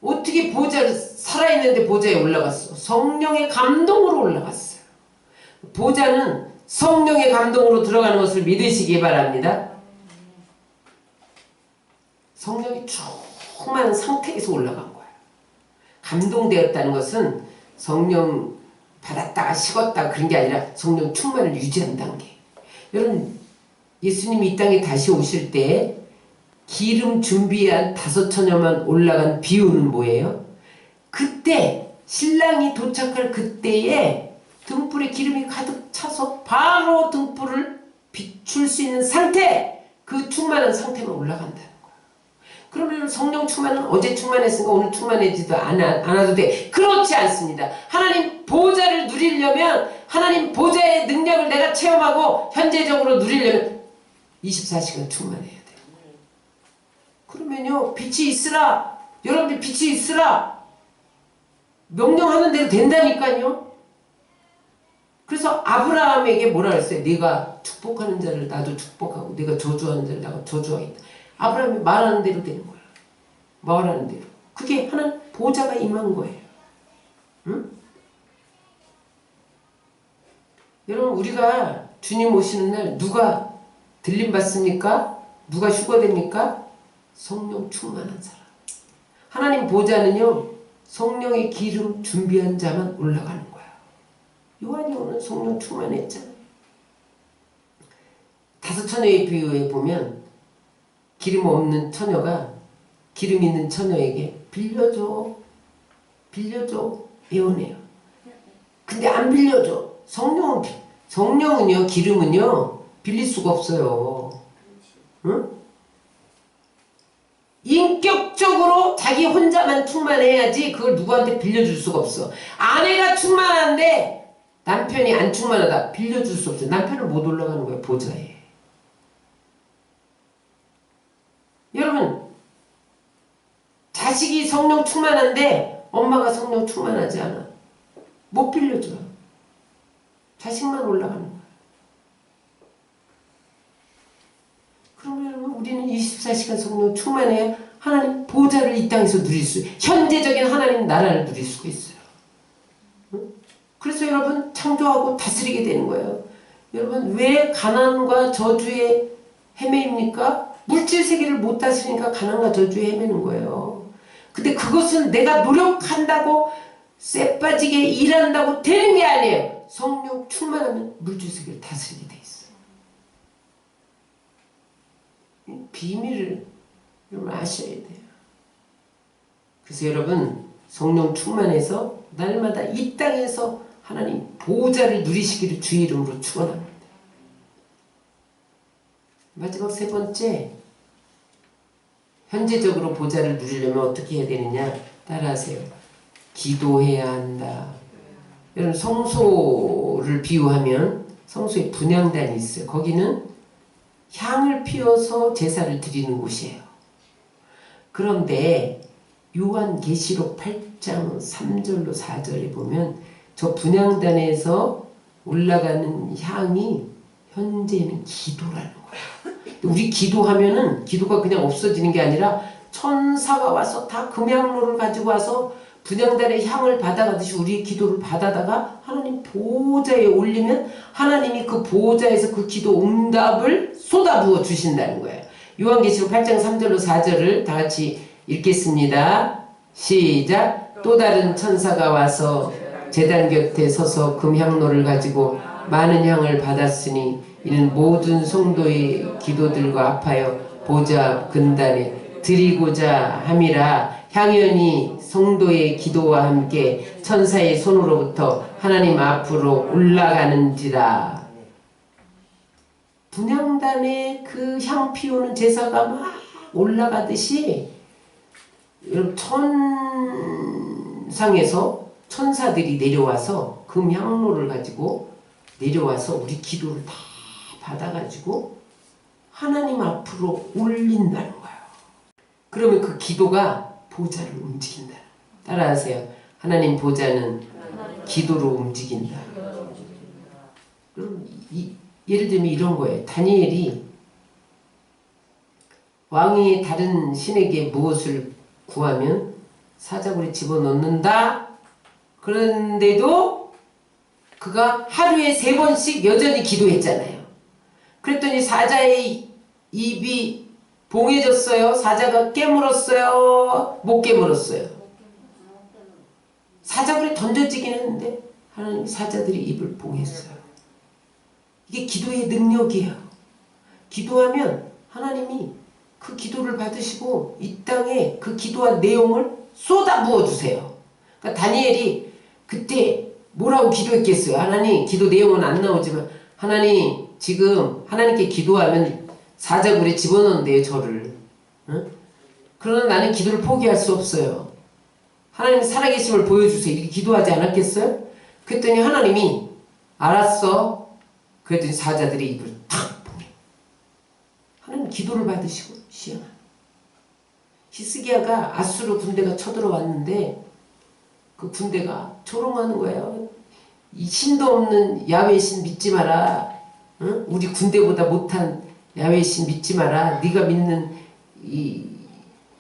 어떻게 보호자를 살아있는데 보호자에 올라갔어? 성령의 감동으로 올라갔어요. 보호자는 성령의 감동으로 들어가는 것을 믿으시기 바랍니다. 성령이 충만한 상태에서 올라간 거예요. 감동되었다는 것은 성령 받았다가 식었다 그런 게 아니라 성령 충만을 유지한다는 게. 여러분 예수님이 이 땅에 다시 오실 때 기름 준비한 5처녀만 올라간 비유는 뭐예요? 그때 신랑이 도착할 그때에 등불에 기름이 가득 차서 바로 등불을 비출 수 있는 상태, 그 충만한 상태만 올라간다는 거예요. 그러면 성령 충만은 어제 충만했으니까 오늘 충만해지도 않아도 돼. 그렇지 않습니다. 하나님 보호자를 누리려면 하나님 보호자의 능력을 내가 체험하고 현재적으로 누리려면 24시간 충만해야 돼요. 그러면요 빛이 있으라, 여러분들 빛이 있으라 명령하는 대로 된다니까요. 그래서 아브라함에게 뭐라 그랬어요? 네가 축복하는 자를 나도 축복하고 네가 저주하는 자를 나도 저주하겠다. 아브라함이 말하는 대로 되는 거야. 말하는 대로. 그게 하나님 보호자가 임한 거예요. 응? 여러분 우리가 주님 오시는 날 누가 들림 받습니까? 누가 휴거됩니까? 성령 충만한 사람. 하나님 보호자는요 성령의 기름 준비한 자만 올라가는 거야. 요한이 오늘 성령 충만했잖아요. 5처녀의 비유에 보면 기름 없는 처녀가 기름 있는 처녀에게 빌려줘 예언해요. 근데 안 빌려줘. 성령은요 기름은요 빌릴 수가 없어요. 응? 인격적으로 자기 혼자만 충만해야지 그걸 누구한테 빌려줄 수가 없어. 아내가 충만한데 남편이 안 충만하다 빌려줄 수 없어. 남편을 못 올라가는 거야 보좌에. 여러분 자식이 성령 충만한데 엄마가 성령 충만하지 않아. 못 빌려줘요. 자식만 올라가는 거야. 그러면 여러분 우리는 24시간 성령 충만해야 하나님 보호자를 이 땅에서 누릴 수, 현재적인 하나님 나라를 누릴 수가 있어요. 응? 그래서 여러분 창조하고 다스리게 되는 거예요. 여러분 왜 가난과 저주에 헤매입니까? 물질 세계를 못 다스리니까 가난과 저주에 헤매는 거예요. 근데 그것은 내가 노력한다고 쎄 빠지게 일한다고 되는 게 아니에요. 성령 충만하면 물질 세계를 다스리게 돼 있어요. 비밀을 여러분 아셔야 돼요. 그래서 여러분 성령 충만해서 날마다 이 땅에서 하나님 보호자를 누리시기를 주의 이름으로 축원합니다. 마지막 3번째, 현재적으로 보호자를 누리려면 어떻게 해야 되느냐? 따라하세요. 기도해야 한다. 여러분 성소를 비유하면 성소에 분향단이 있어요. 거기는 향을 피워서 제사를 드리는 곳이에요. 그런데 요한계시록 8장 3절로 4절에 보면 저 분향단에서 올라가는 향이 현재는 기도라는 거야. 우리 기도하면은 기도가 그냥 없어지는 게 아니라 천사가 와서 다 금향로를 가지고 와서 분향단의 향을 받아가듯이 우리의 기도를 받아다가 하나님 보호자에 올리면 하나님이 그 보호자에서 그 기도 응답을 쏟아부어 주신다는 거예요. 요한계시록 8장 3절로 4절을 다 같이 읽겠습니다. 시작. 또 다른 천사가 와서 제단 곁에 서서 금향로를 가지고 많은 향을 받았으니 이는 모든 성도의 기도들과 합하여 보좌 근단에 드리고자 함이라. 향연이 성도의 기도와 함께 천사의 손으로부터 하나님 앞으로 올라가는지라. 분향단에 그 향 피우는 제사가 막 올라가듯이 천상에서 천사들이 내려와서 금향로를 가지고 내려와서 우리 기도를 다 받아가지고 하나님 앞으로 올린다는 거예요. 그러면 그 기도가 보좌를 움직인다. 따라하세요. 하나님 보좌는 기도로 움직인다. 그럼 예를 들면 이런 거예요. 다니엘이 왕이 다른 신에게 무엇을 구하면 사자굴에 집어넣는다. 그런데도 그가 하루에 3번씩 여전히 기도했잖아요. 그랬더니 사자의 입이 봉해졌어요? 사자가 깨물었어요? 못 깨물었어요? 사자굴에 던져지긴 했는데 하나님이 사자들이 입을 봉했어요. 이게 기도의 능력이에요. 기도하면 하나님이 그 기도를 받으시고 이 땅에 그 기도한 내용을 쏟아 부어주세요. 그러니까 다니엘이 그때 뭐라고 기도했겠어요? 하나님, 기도 내용은 안 나오지만 하나님, 지금 하나님께 기도하면 사자굴에 집어넣는데요, 저를. 응? 그러나 나는 기도를 포기할 수 없어요. 하나님 살아계심을 보여주세요. 이렇게 기도하지 않았겠어요? 그랬더니 하나님이 알았어. 그랬더니 사자들이 입을 탁 보내. 하나님 기도를 받으시고 시행하는. 히스기야가 아수르 군대가 쳐들어왔는데 그 군대가 조롱하는 거예요. 이 신도 없는 야훼 신 믿지 마라. 응? 우리 군대보다 못한 야훼 신 믿지 마라. 네가 믿는 이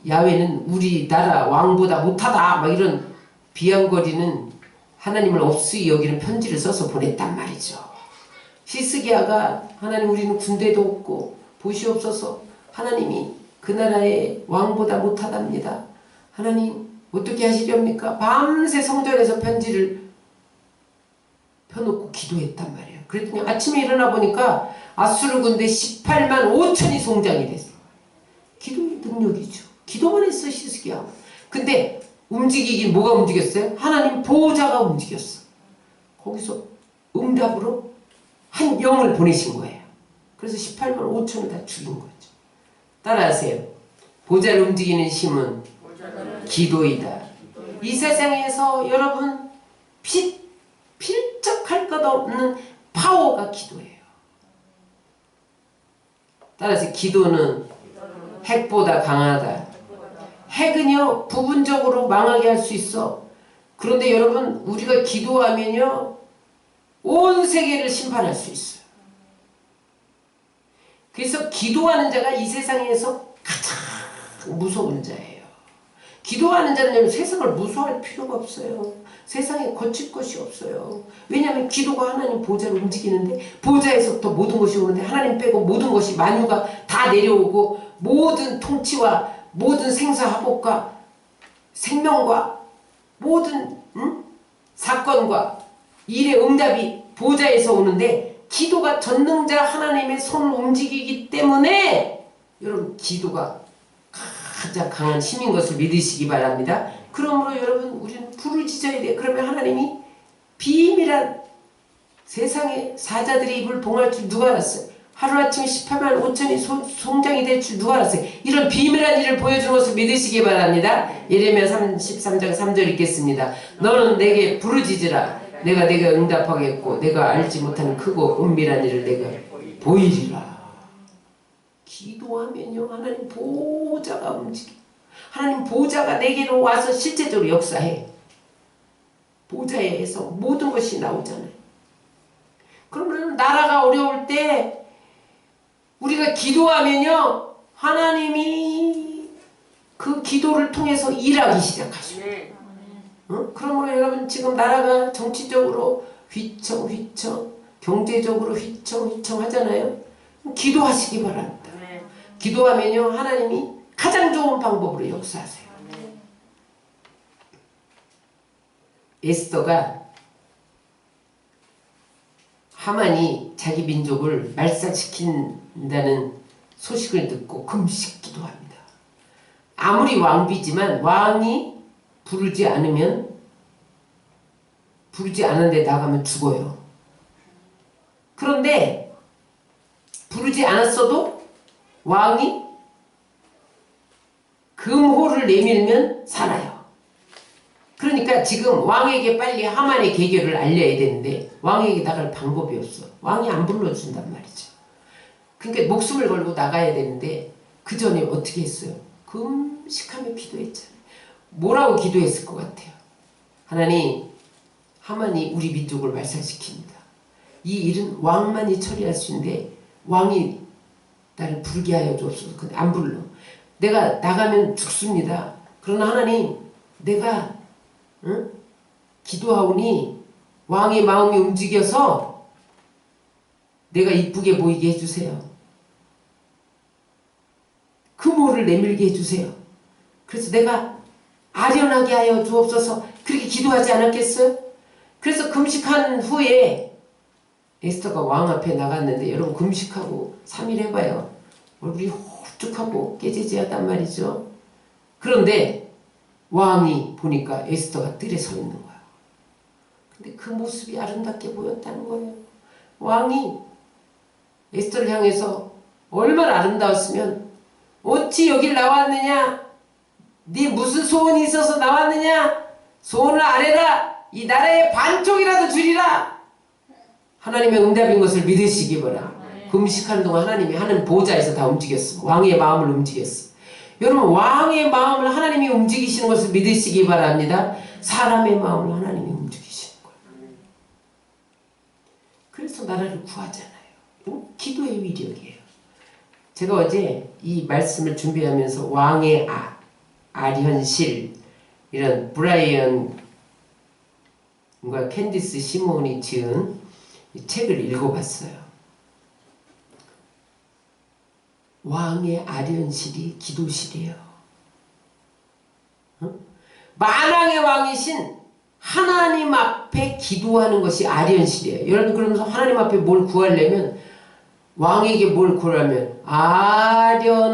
야훼는 우리 나라 왕보다 못하다. 막 이런 비아냥거리는 하나님을 없이 여기는 편지를 써서 보냈단 말이죠. 히스기야가 하나님 우리는 군대도 없고 보시옵소서. 하나님이 그 나라의 왕보다 못하답니다. 하나님 어떻게 하시렵니까? 밤새 성전에서 편지를 펴놓고 기도했단 말이에요. 그랬더니 아침에 일어나 보니까 아수르 군대 18만 5천이 송장이 됐어요. 기도의 능력이죠. 기도만 했어 히스기야. 근데 움직이긴 뭐가 움직였어요? 하나님 보호자가 움직였어. 거기서 응답으로 한 영을 보내신 거예요. 그래서 18만 5천을 다 죽인 거죠. 따라하세요. 보좌를 움직이는 힘은 기도이다. 이 세상에서 여러분 필적할 것 없는 파워가 기도예요. 따라서 기도는 핵보다 강하다. 핵은요 부분적으로 망하게 할 수 있어. 그런데 여러분 우리가 기도하면요 온 세계를 심판할 수 있어요. 그래서 기도하는 자가 이 세상에서 가장 무서운 자예요. 기도하는 자는 세상을 무서워할 필요가 없어요. 세상에 거칠 것이 없어요. 왜냐하면 기도가 하나님 보좌를 움직이는데 보좌에서부터 모든 것이 오는데 하나님 빼고 모든 것이 만유가 다 내려오고 모든 통치와 모든 생사화복과 생명과 모든 사건과 일의 응답이 보좌에서 오는데 기도가 전능자 하나님의 손을 움직이기 때문에 여러분 기도가 가장 강한 힘인 것을 믿으시기 바랍니다. 그러므로 여러분 우리는 부르짖어야 돼요. 그러면 하나님이 비밀한 세상에 사자들이 입을 봉할 줄 누가 알았어요? 하루아침에 18만 5천이 송장이 될 줄 누가 알았어요? 이런 비밀한 일을 보여주는 것을 믿으시기 바랍니다. 예레미야 33장 3절 읽겠습니다. 너는 내게 부르짖으라. 내가 응답하겠고 내가 알지 못하는 크고 은밀한 일을 내가 보이리라. 기도하면요 하나님 보호자가 움직여. 하나님 보호자가 내게로 와서 실제적으로 역사해. 보호자에서 모든 것이 나오잖아요. 그러면 나라가 어려울 때 우리가 기도하면요 하나님이 그 기도를 통해서 일하기 시작하십니다. 그러므로 여러분 지금 나라가 정치적으로 휘청 경제적으로 휘청 하잖아요. 기도하시기 바랍니다. 기도하면요 하나님이 가장 좋은 방법으로 역사하세요. 에스더가 하만이 자기 민족을 말살시킨다는 소식을 듣고 금식 기도합니다. 아무리 왕비지만 왕이 부르지 않은데 나가면 죽어요. 그런데 부르지 않았어도 왕이 금호를 내밀면 살아요. 그러니까 지금 왕에게 빨리 하만의 계교를 알려야 되는데 왕에게 나갈 방법이 없어. 왕이 안 불러준단 말이죠. 그러니까 목숨을 걸고 나가야 되는데 그 전에 어떻게 했어요? 금식하며 기도했잖아요. 뭐라고 기도했을 것 같아요? 하나님, 하만이 우리 민족을 말살시킵니다. 이 일은 왕만이 처리할 수 있는데 왕이 나를 부르게 하여 주옵소서. 근데 안 불러. 내가 나가면 죽습니다. 그러나 하나님, 내가 기도하오니 왕의 마음이 움직여서 내가 이쁘게 보이게 해주세요. 금호를 내밀게 해주세요. 그래서 내가 아련하게 하여 주옵소서. 그렇게 기도하지 않았겠어요? 그래서 금식한 후에 에스더가 왕 앞에 나갔는데 여러분 금식하고 3일 해봐요. 얼굴이 홀쭉하고 깨지지하단 말이죠. 그런데 왕이 보니까 에스더가 뜰에 서 있는 거야. 근데 그 모습이 아름답게 보였다는 거예요. 왕이 에스더를 향해서 얼마나 아름다웠으면 어찌 여길 나왔느냐? 네 무슨 소원이 있어서 나왔느냐? 소원을 아뢰라. 이 나라의 반쪽이라도 주리라. 하나님의 응답인 것을 믿으시기 바라. 금식하는 동안 하나님이 하는 보좌에서 다 움직였어. 왕의 마음을 움직였어. 여러분 왕의 마음을 하나님이 움직이시는 것을 믿으시기 바랍니다. 사람의 마음을 하나님이 움직이시는 거예요. 그래서 나라를 구하잖아요. 기도의 위력이에요. 제가 어제 이 말씀을 준비하면서 왕의 아련실 이런 브라이언과 캔디스 시몬이 지은 이 책을 읽어봤어요. 왕의 아련실이 기도실이에요. 만왕의 왕이신 하나님 앞에 기도하는 것이 아련실이에요. 여러분 그러면서 하나님 앞에 뭘 구하려면 왕에게 뭘 구하면 아련하옵니다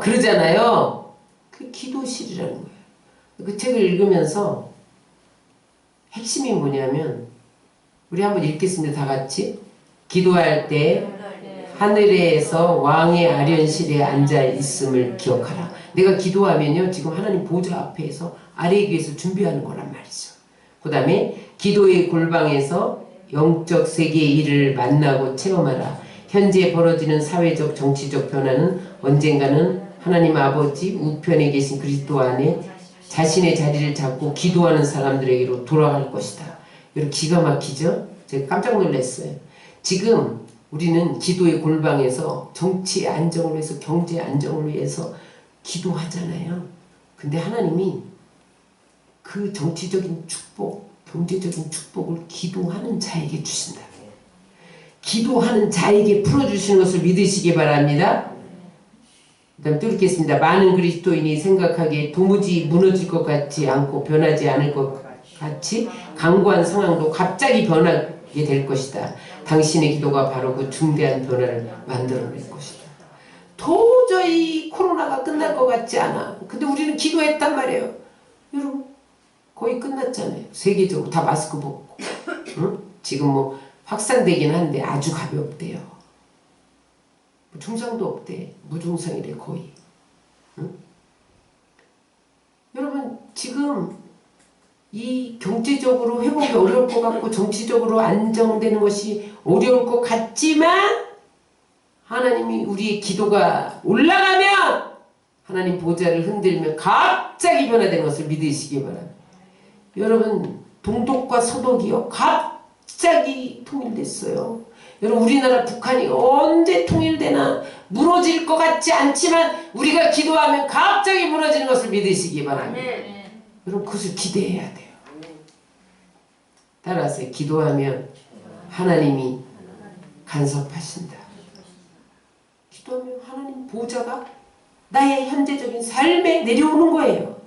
그러잖아요. 그 기도실이라는 거예요. 그 책을 읽으면서 핵심이 뭐냐면 우리 한번 읽겠습니다. 다 같이. 기도할 때 하늘에서 왕의 아련실에 앉아 있음을 기억하라. 내가 기도하면요 지금 하나님 보좌 앞에서 아래 위에서 준비하는 거란 말이죠. 그 다음에 기도의 골방에서 영적 세계의 일을 만나고 체험하라. 현재 벌어지는 사회적 정치적 변화는 언젠가는 하나님 아버지 우편에 계신 그리스도 안에 자신의 자리를 잡고 기도하는 사람들에게로 돌아갈 것이다. 여러분 기가 막히죠? 제가 깜짝 놀랐어요. 지금 우리는 기도의 골방에서 정치의 안정을 위해서 경제 안정을 위해서 기도하잖아요. 근데 하나님이 그 정치적인 축복, 경제적인 축복을 기도하는 자에게 주신다. 기도하는 자에게 풀어주시는 것을 믿으시기 바랍니다. 그 다음 또 읽겠습니다. 많은 그리스도인이 생각하기에 도무지 무너질 것 같지 않고 변하지 않을 것 같이 강고한 상황도 갑자기 변하게 될 것이다. 당신의 기도가 바로 그 중대한 변화를 만들어낼 것이다. 도저히 코로나가 끝날 것 같지 않아. 근데 우리는 기도했단 말이에요. 여러분 거의 끝났잖아요. 세계적으로 다 마스크 벗고. 응? 지금 뭐 확산되긴 한데 아주 가볍대요. 중상도 없대. 무증상이래 거의. 응? 여러분 지금 이 경제적으로 회복이 어려울 것 같고 정치적으로 안정되는 것이 어려울 것 같지만 하나님이 우리의 기도가 올라가면 하나님 보좌를 흔들면 갑자기 변화되는 것을 믿으시기 바랍니다. 여러분 동독과 서독이요 갑자기 통일됐어요. 여러분 우리나라 북한이 언제 통일되나 무너질 것 같지 않지만 우리가 기도하면 갑자기 무너지는 것을 믿으시기 바랍니다. 여러분 그것을 기대해야 돼요. 따라서 기도하면 하나님이 간섭하신다. 기도하면 하나님 보좌가 나의 현재적인 삶에 내려오는 거예요.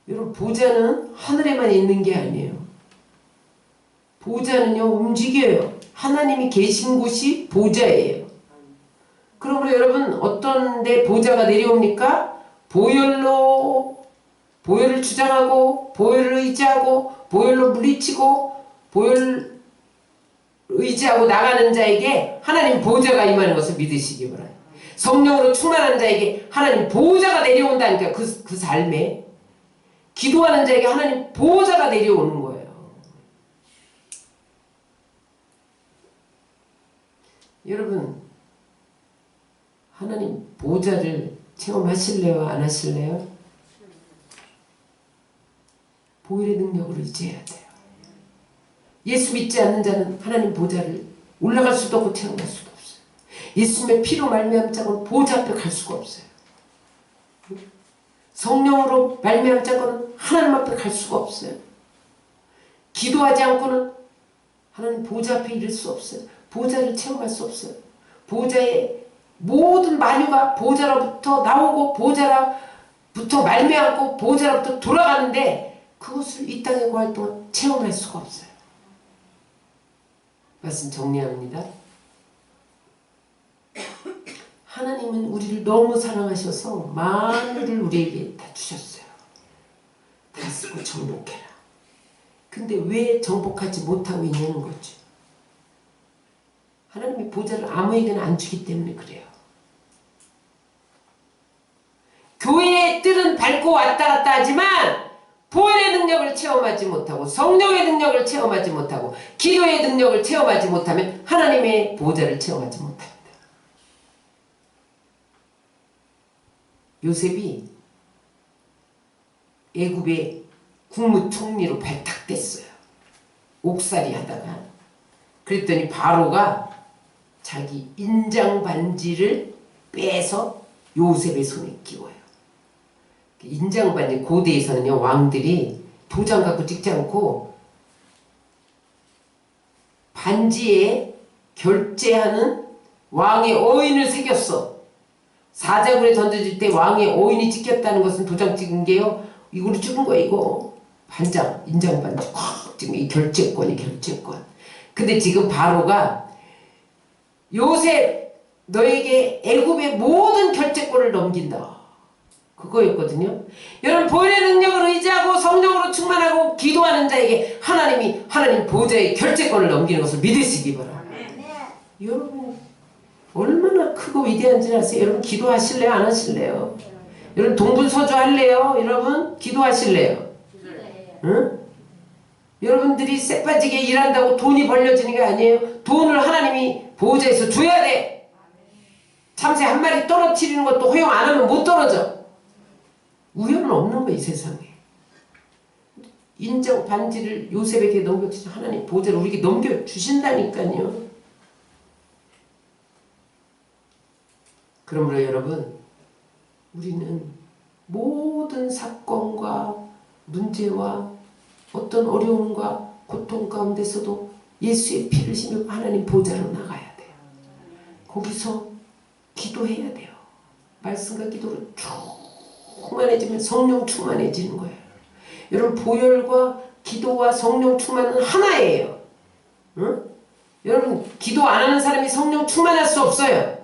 여러분 보좌는 하늘에만 있는 게 아니에요. 보좌는요 움직여요. 하나님이 계신 곳이 보좌예요. 그러므로 여러분 어떤 데 보좌가 내려옵니까? 보혈을 주장하고 보혈을 의지하고 보혈로 물리치고 보혈 의지하고 나가는 자에게 하나님 보좌가 임하는 것을 믿으시기 바라요. 성령으로 충만한 자에게 하나님 보좌가 내려온다니까. 그 삶에 기도하는 자에게 하나님 보좌가 내려오는 거예요. 여러분 하나님 보좌를 체험하실래요? 안 하실래요? 보혈의 능력을 의지해야 돼요. 예수 믿지 않는 자는 하나님 보좌를 올라갈 수도 없고 체험할 수도 없어요. 예수님의 피로 말미암은 자는 보좌 앞에 갈 수가 없어요. 성령으로 말미암은 자는 하나님 앞에 갈 수가 없어요. 기도하지 않고는 하나님 보좌 앞에 이를 수 없어요. 보좌를 체험할 수 없어요. 보좌의 모든 만유가 보좌로부터 나오고 보좌로부터 말미암고 보좌로부터 돌아가는데 그것을 이 땅에 거할 동안 체험할 수가 없어요. 말씀 정리합니다. 하나님은 우리를 너무 사랑하셔서 만유를 우리에게 다 주셨어요. 다 쓰고 정복해라. 근데 왜 정복하지 못하고 있냐는 거죠. 하나님이 보좌를 아무에게나 안 주기 때문에 그래요. 교회의 뜰은 밟고 왔다 갔다 하지만 보혈의 능력을 체험하지 못하고 성령의 능력을 체험하지 못하고 기도의 능력을 체험하지 못하면 하나님의 보좌를 체험하지 못합니다. 요셉이 애굽의 국무총리로 발탁됐어요. 옥살이 하다가. 그랬더니 바로가 자기 인장 반지를 빼서 요셉의 손에 끼워요. 인장 반지, 고대에서는요 왕들이 도장 갖고 찍지 않고 반지에 결제하는 왕의 어인을 새겼어. 사자굴에 던져질 때 왕의 어인이 찍혔다는 것은 도장 찍은 게요. 이거로 찍은 거야 이거. 반장, 인장 반지 콱 지금 이 결제권. 근데 지금 바로가 요셉 너에게 애굽의 모든 결제권을 넘긴다. 그거였거든요. 여러분 보혈의 능력을 의지하고 성령으로 충만하고 기도하는 자에게 하나님 보좌의 결제권을 넘기는 것을 믿으시기 바랍니다. 여러분 얼마나 크고 위대한지 아세요? 여러분 기도하실래요? 안 하실래요? 여러분 동분서주 할래요? 여러분 기도하실래요? 응? 여러분들이 쎄빠지게 일한다고 돈이 벌려지는 게 아니에요. 돈을 하나님이 보좌에서 줘야 돼. 참새 한 마리 떨어뜨리는 것도 허용 안 하면 못 떨어져. 우연은 없는 거예요, 이 세상에. 인정 반지를 요셉에게 넘겨주셔서 하나님 보좌를 우리에게 넘겨주신다니까요. 그러므로 여러분 우리는 모든 사건과 문제와 어떤 어려움과 고통 가운데서도 예수의 피를 힘입고 하나님 보좌로 나가야 돼요. 거기서 기도해야 돼요. 말씀과 기도로 충만해지면 성령 충만해지는 거예요. 여러분 보혈과 기도와 성령 충만은 하나예요. 응? 여러분 기도 안 하는 사람이 성령 충만할 수 없어요.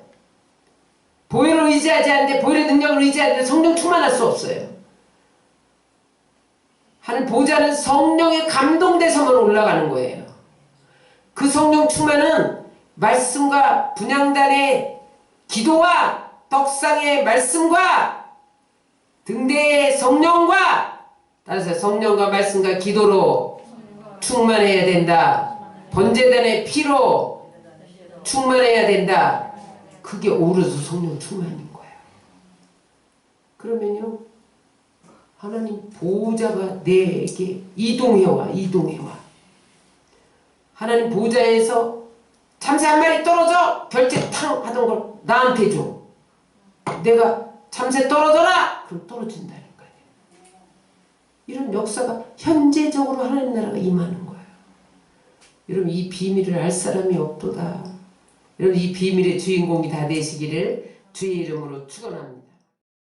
보혈을 의지하지 않는데 보혈의 능력을 의지하는데 성령 충만할 수 없어요. 하는 보좌는 성령에 감동돼서만 올라가는 거예요. 그 성령 충만은 말씀과 분향단의 기도와 떡상의 말씀과 등대의 성령과 따라서 성령과 말씀과 기도로 충만해야 된다. 번제단의 피로 충만해야 된다. 그게 오로지 성령 충만인 거예요. 그러면요 하나님 보좌가 내게 이동해와. 하나님 보좌에서 참새 한 마리 떨어져 결제 탕 하던 걸 나한테 줘. 내가 참새 떨어져라 그럼 떨어진다니까요. 이런 역사가 현재적으로 하나님 나라가 임하는 거예요. 여러분 이 비밀을 알 사람이 없도다. 여러분 이 비밀의 주인공이 다 되시기를 주의 이름으로 축원합니다.